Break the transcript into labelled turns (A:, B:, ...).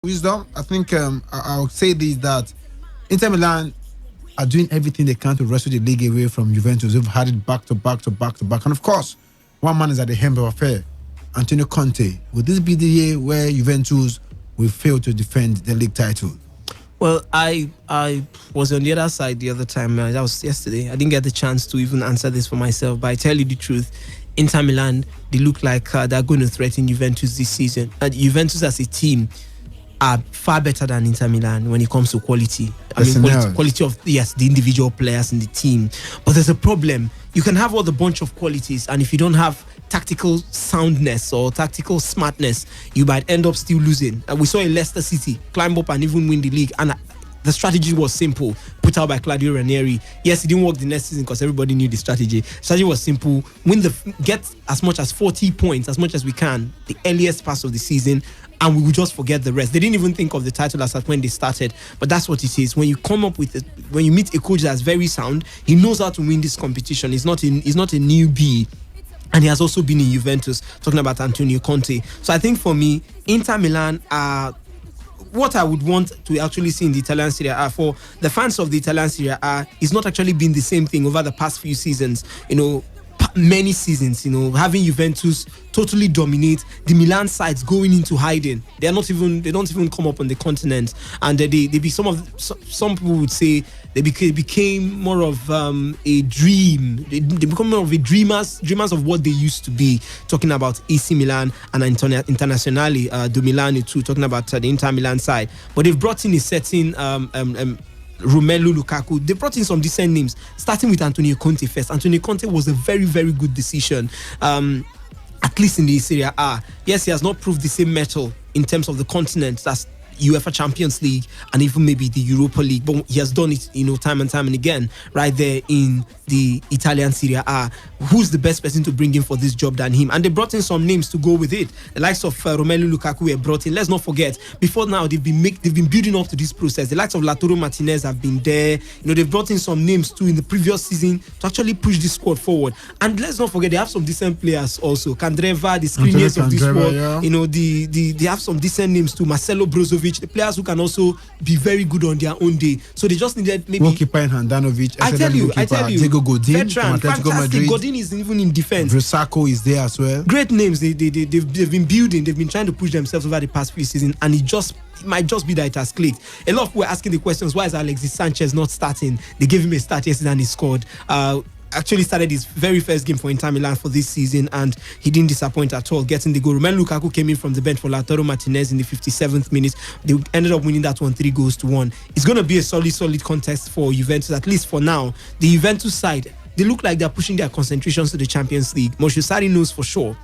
A: wisdom. I think I'll say this that Inter Milan are doing everything they can to wrestle the league away from Juventus. They've had it back to back to back to back. And of course, one man is at the helm of affair, Antonio Conte. Will this be the year where Juventus will fail to defend the league title?
B: Well, I was on the other side the other time. That was yesterday. I didn't get the chance to even answer this for myself. But I tell you the truth, Inter Milan, they look like they're going to threaten Juventus this season. Juventus as a team are far better than Inter Milan when it comes to quality. Quality of, yes, the individual players in the team. But there's a problem. You can have all the bunch of qualities, and if you don't have tactical soundness or tactical smartness, you might end up still losing. We saw in Leicester City climb up and even win the league, and the strategy was simple, put out by Claudio Ranieri. Yes, it didn't work the next season because everybody knew the strategy. Strategy was simple: get as much as 40 points, as much as we can, the earliest part of the season, and we will just forget the rest. They didn't even think of the title as at when they started, but that's what it is. When you come up with it, when you meet a coach that's very sound, he knows how to win this competition. He's not a newbie. And he has also been in Juventus, talking about Antonio Conte. So I think for me, Inter Milan are what I would want to actually see in the Italian Serie A. For the fans of the Italian Serie A, it's not actually been the same thing over the past few seasons. Many seasons, having Juventus totally dominate, the Milan sides going into hiding. They don't even come up on the continent, and they be some people would say they became more of a dream. They become more of a dreamers of what they used to be. Talking about AC Milan and Internazionale do Milano too. Talking about the Inter Milan side, but they've brought in a certain Romelu Lukaku. They brought in some decent names, starting with Antonio Conte first. Antonio Conte was a very, very good decision, at least in the Serie A. Yes, he has not proved the same mettle in terms of the continent. That's UEFA Champions League and even maybe the Europa League, but he has done it, time and time and again, right there in the Italian Serie A. Who's the best person to bring in for this job than him? And they brought in some names to go with it. The likes of Romelu Lukaku were brought in. Let's not forget, before now they've been building up to this process. The likes of Lautaro Martinez have been there. They've brought in some names too in the previous season to actually push this squad forward. And let's not forget, they have some decent players also. Kandreva, the screeners of this world. Yeah. They have some decent names too. Marcelo Brozovic, the players who can also be very good on their own day. So they just needed maybe
A: goalkeeper in Handanovic.
B: I tell you,
A: Diego Godin,
B: veteran, fantastic. Godin is even in defense.
A: Vrsaljko is there as well.
B: Great names. They've been building. They've been trying to push themselves over the past few seasons, and it might just be that it has clicked. A lot of people were asking the questions: why is Alexis Sanchez not starting? They gave him a start yesterday and he scored. Actually started his very first game for Inter Milan for this season, and he didn't disappoint at all, getting the goal. Romelu Lukaku came in from the bench for Lautaro Martinez in the 57th minute. They ended up winning that one 3-1. It's going to be a solid contest for Juventus, at least for now. The Juventus side, they look like they're pushing their concentrations to the Champions League. Moshe Sarri knows for sure